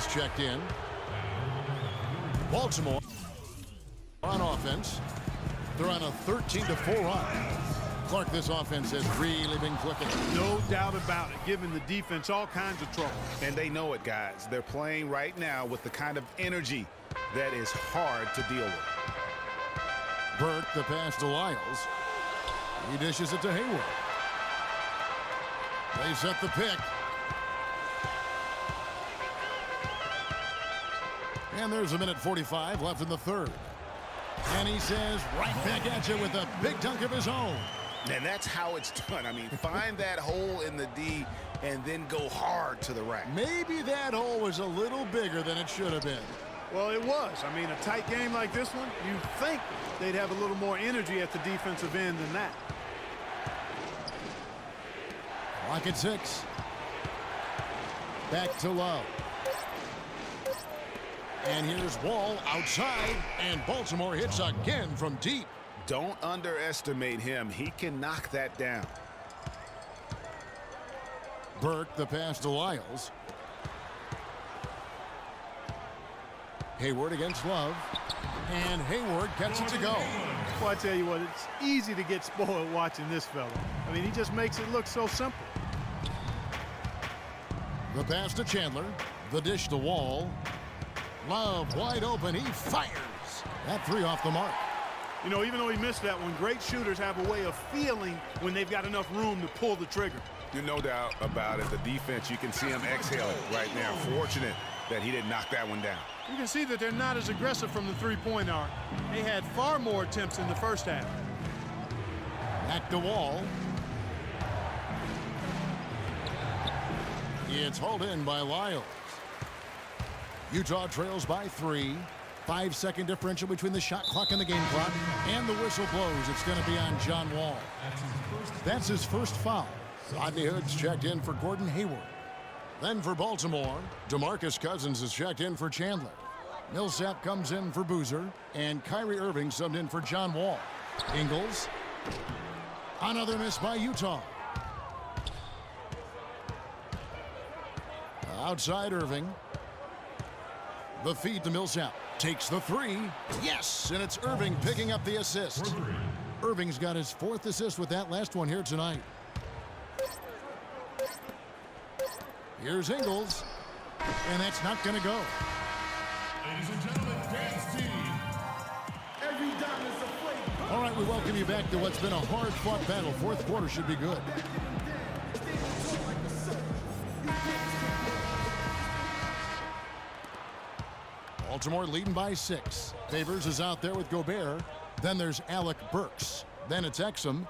is checked in. Baltimore on offense. They're on a 13-4 run. Clark, this offense has really been clicking. No doubt about it, giving the defense all kinds of trouble. And they know it, guys. They're playing right now with the kind of energy that is hard to deal with. Burke, the pass to Lyles. He dishes it to Hayward. They set the pick. And there's 1:45 left in the third. And he says, right back at you with a big dunk of his own. And that's how it's done. I mean, find that hole in the D and then go hard to the rack. Maybe that hole was a little bigger than it should have been. Well, it was. I mean, a tight game like this one, you think they'd have a little more energy at the defensive end than that. Clock at 6. Back to Love. And here's Wall outside, and Baltimore hits again from deep. Don't underestimate him. He can knock that down. Burke, the pass to Lyles. Hayward against Love. And Hayward gets it to go. Well, I tell you what, it's easy to get spoiled watching this fella. I mean, he just makes it look so simple. The pass to Chandler. The dish to Wall. Love wide open. He fires. That three off the mark. You know, even though he missed that one, great shooters have a way of feeling when they've got enough room to pull the trigger. There's no doubt about it. The defense, you can see him exhaling right now. Fortunate that he didn't knock that one down. You can see that they're not as aggressive from the three-point arc. They had far more attempts in the first half. Back to Wall. It's hauled in by Lyles. Utah trails by 3. 5-second differential between the shot clock and the game clock. And the whistle blows. It's going to be on John Wall. That's his first foul. Rodney Hood's checked in for Gordon Hayward. Then for Baltimore, DeMarcus Cousins is checked in for Chandler. Millsap comes in for Boozer. And Kyrie Irving subbed in for John Wall. Ingles. Another miss by Utah. Outside Irving. The feed to Millsap. Takes the three. Yes, and it's Irving picking up the assist. Irving's got his 4th assist with that last one here tonight. Here's Ingles. And that's not going to go. Ladies and gentlemen, dance team. Every dime is a flavor. All right, we welcome you back to what's been a hard-fought battle. 4th quarter should be good. Baltimore leading by 6. Favors is out there with Gobert. Then there's Alec Burks. Then it's Exum.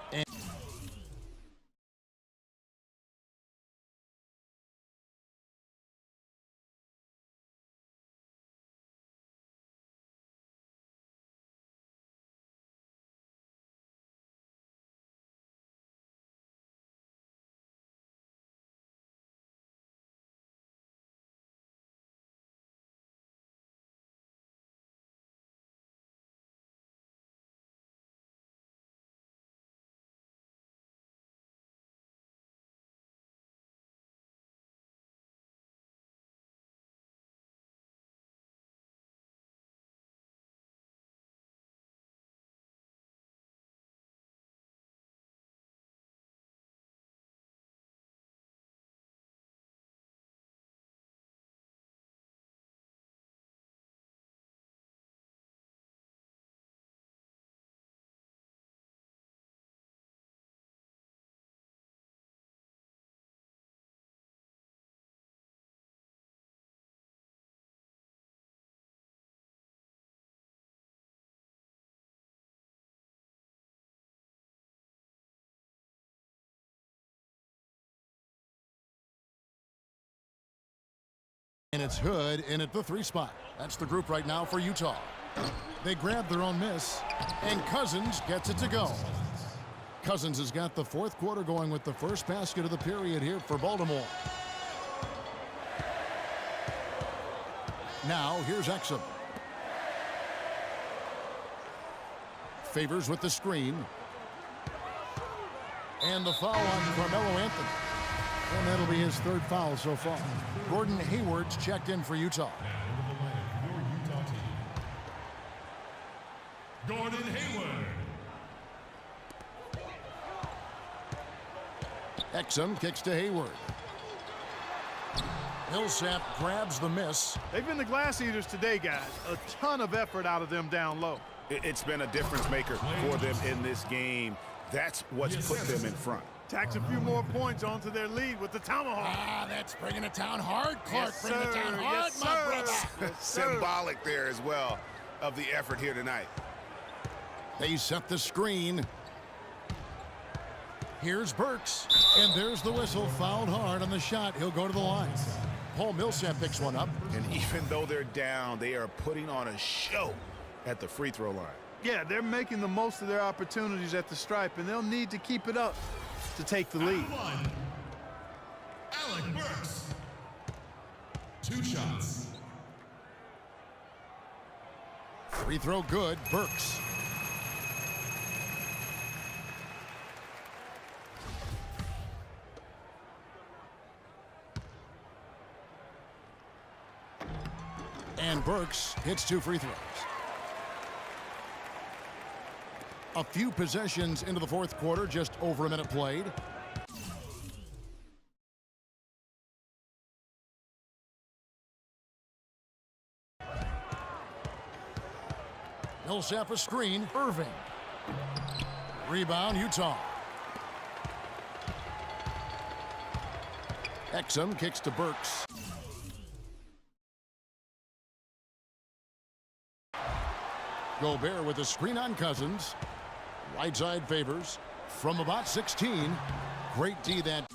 And it's Hood in at the 3 spot. That's the group right now for Utah. They grab their own miss, and Cousins gets it to go. Cousins has got the 4th quarter going with the first basket of the period here for Baltimore. Now, here's Exum. Favors with the screen. And the foul on Carmelo Anthony. And that'll be his third foul so far. Gordon Hayward's checked in for Utah. Gordon Hayward. Exum kicks to Hayward. Millsap grabs the miss. They've been the glass eaters today, guys. A ton of effort out of them down low. It's been a difference maker for them in this game. That's what's put them in front. Tacks a few more points onto their lead with the tomahawk. Ah, that's bringing it down hard, Clark. Yes, Bring it down sir. hard, Yes, my sir. brother. Yes, sir. Symbolic there as well of the effort here tonight. They set the screen. Here's Burks, and there's the whistle. Fouled hard on the shot. He'll go to the line. Paul Millsap picks one up. And even though they're down, they are putting on a show at the free throw line. Yeah, they're making the most of their opportunities at the stripe, and they'll need to keep it up to take the lead. One. Alec Burks. 2 shots. Free throw good. Burks. And Burks hits 2 free throws. A few possessions into the fourth quarter, just over a minute played. Millsap a screen. Irving. Rebound, Utah. Exum kicks to Burks. Gobert with a screen on Cousins. Right side favors from about 16. Great D that.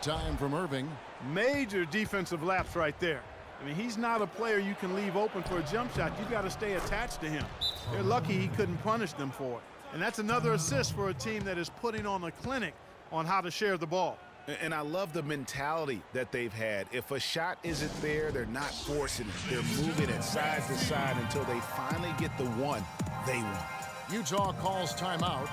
Time from Irving. Major defensive lapse right there. I mean, he's not a player you can leave open for a jump shot. You've got to stay attached to him. They're lucky he couldn't punish them for it. And that's another assist for a team that is putting on a clinic on how to share the ball. And I love the mentality that they've had. If a shot isn't there, they're not forcing it. They're moving it side to side until they finally get the one they want. Utah calls timeout.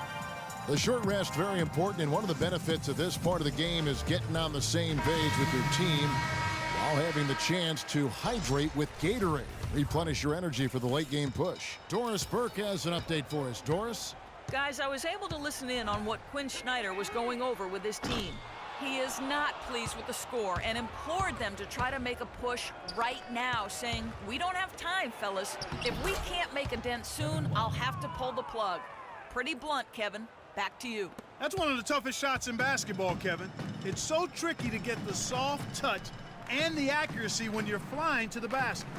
The short rest very important, and one of the benefits of this part of the game is getting on the same page with your team while having the chance to hydrate with Gatorade. Replenish your energy for the late game push. Doris Burke has an update for us. Doris? Guys, I was able to listen in on what Quinn Snyder was going over with his team. He is not pleased with the score and implored them to try to make a push right now, saying, "We don't have time, fellas. If we can't make a dent soon, I'll have to pull the plug." Pretty blunt, Kevin. Back to you. That's one of the toughest shots in basketball, Kevin. It's so tricky to get the soft touch and the accuracy when you're flying to the basket.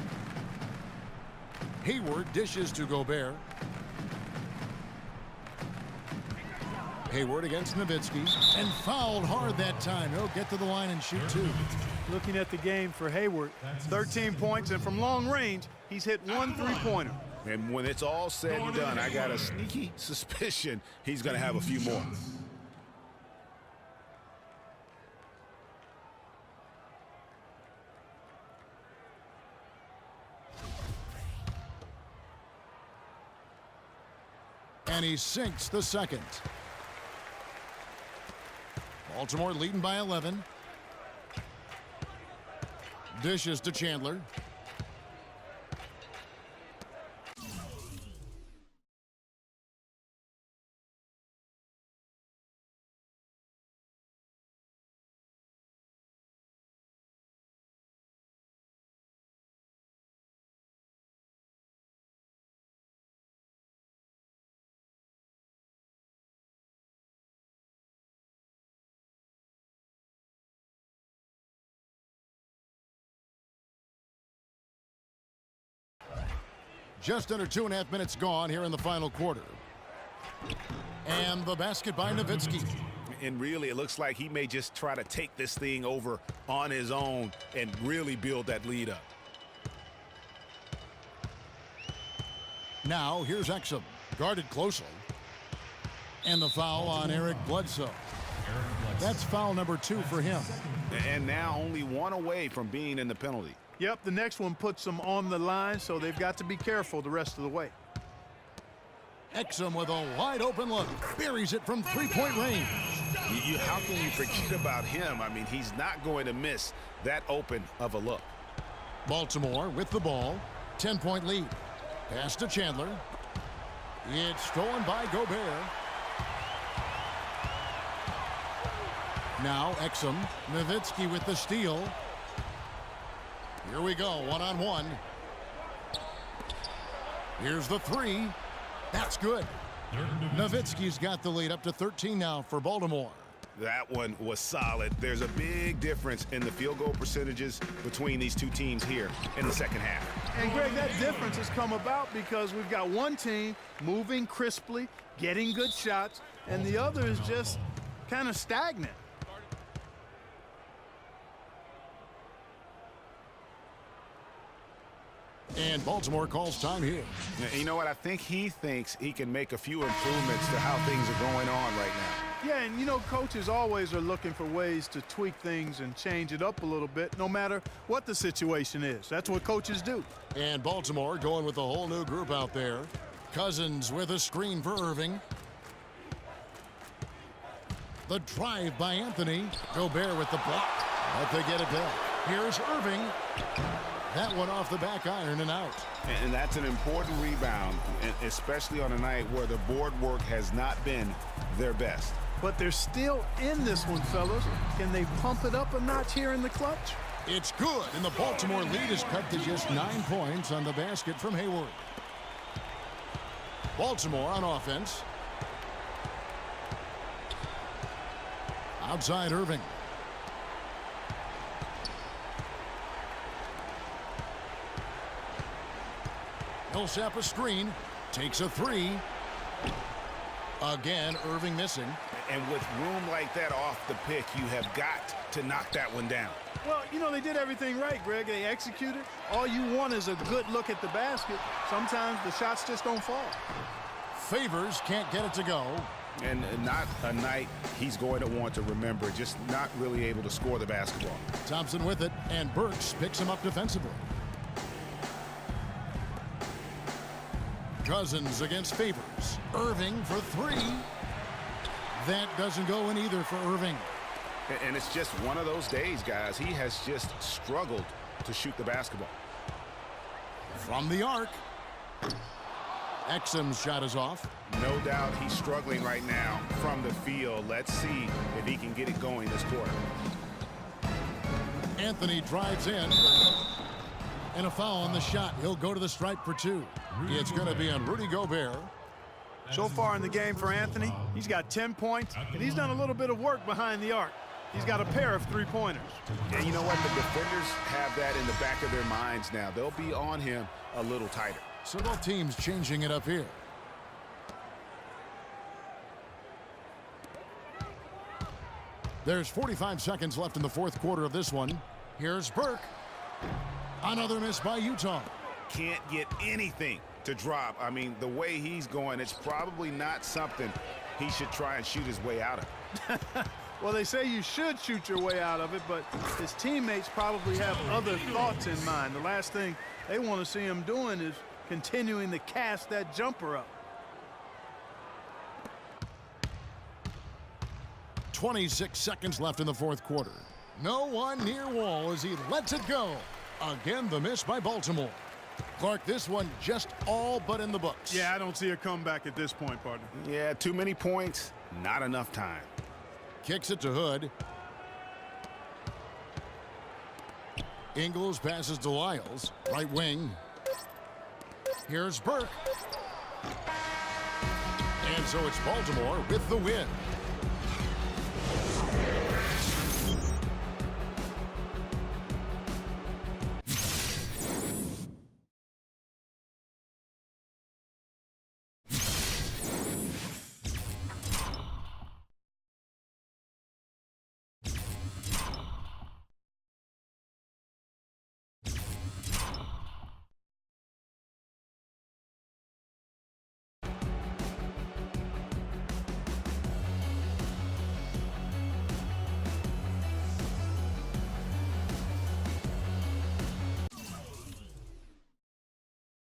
Hayward dishes to Gobert. Hayward against Nowitzki, and fouled hard that time. He'll get to the line and shoot 2. Looking at the game for Hayward, 13 points, and from long range, he's hit 1 3-pointer. And when it's all said and done, I got a sneaky suspicion he's going to have a few more. And he sinks the second. Baltimore leading by 11. Dishes to Chandler. Just under 2.5 minutes gone here in the final quarter. And the basket by Nowitzki. And really, it looks like he may just try to take this thing over on his own and really build that lead up. Now, here's Exum, guarded closely. And the foul on Eric Bledsoe. That's foul number 2 for him. And now only one away from being in the penalty. Yep, the next one puts them on the line, so they've got to be careful the rest of the way. Exum with a wide open look. Buries it from three-point range. How can you forget about him? I mean, he's not going to miss that open of a look. Baltimore with the ball. 10-point lead. Pass to Chandler. It's stolen by Gobert. Now Exum. Nowitzki with the steal. Here we go, one-on-one. Here's the three. That's good. Nowitzki's got the lead up to 13 now for Baltimore. That one was solid. There's a big difference in the field goal percentages between these two teams here in the second half. And, Greg, that difference has come about because we've got one team moving crisply, getting good shots, and the other is just kind of stagnant. And Baltimore calls time here. You know what? I think he thinks he can make a few improvements to how things are going on right now. Yeah, and you know, coaches always are looking for ways to tweak things and change it up a little bit, no matter what the situation is. That's what coaches do. And Baltimore going with a whole new group out there. Cousins with a screen for Irving. The drive by Anthony. Gobert with the block. But they get it down. Here's Irving. That one off the back iron and out. And that's an important rebound, especially on a night where the board work has not been their best. But they're still in this one, fellas. Can they pump it up a notch here in the clutch? It's good, and the Baltimore lead is cut to just 9 points on the basket from Hayward. Baltimore on offense. Outside Irving. Millsap a screen, takes a three. Again, Irving missing. And with room like that off the pick, you have got to knock that one down. Well, you know, they did everything right, Greg. They executed. All you want is a good look at the basket. Sometimes the shots just don't fall. Favors can't get it to go. And not a night he's going to want to remember, just not really able to score the basketball. Thompson with it, and Burks picks him up defensively. Cousins against Favors. Irving for three. That doesn't go in either for Irving. And it's just one of those days, guys. He has just struggled to shoot the basketball. From the arc. Exum's shot is off. No doubt he's struggling right now from the field. Let's see if he can get it going this quarter. Anthony drives in. And a foul on the shot. He'll go to the stripe for two. It's going to be on Rudy Gobert. So far in the game for Anthony, he's got 10 points, and he's done a little bit of work behind the arc. He's got a pair of three-pointers. And you know what? The defenders have that in the back of their minds now. They'll be on him a little tighter. So both teams changing it up here. There's 45 seconds left in the fourth quarter of this one. Here's Burke. Another miss by Utah. Can't get anything to drop. I mean, the way he's going, it's probably not something he should try and shoot his way out of. Well, they say you should shoot your way out of it, but his teammates probably have other thoughts in mind. The last thing they want to see him doing is continuing to cast that jumper up. 26 seconds left in the fourth quarter. No one near Wall as he lets it go. Again, the miss by Baltimore. Clark, this one just all but in the books. Yeah, I don't see a comeback at this point, partner. Yeah, too many points, not enough time. Kicks it to Hood. Ingles passes to Lyles. Right wing. Here's Burke. And so it's Baltimore with the win.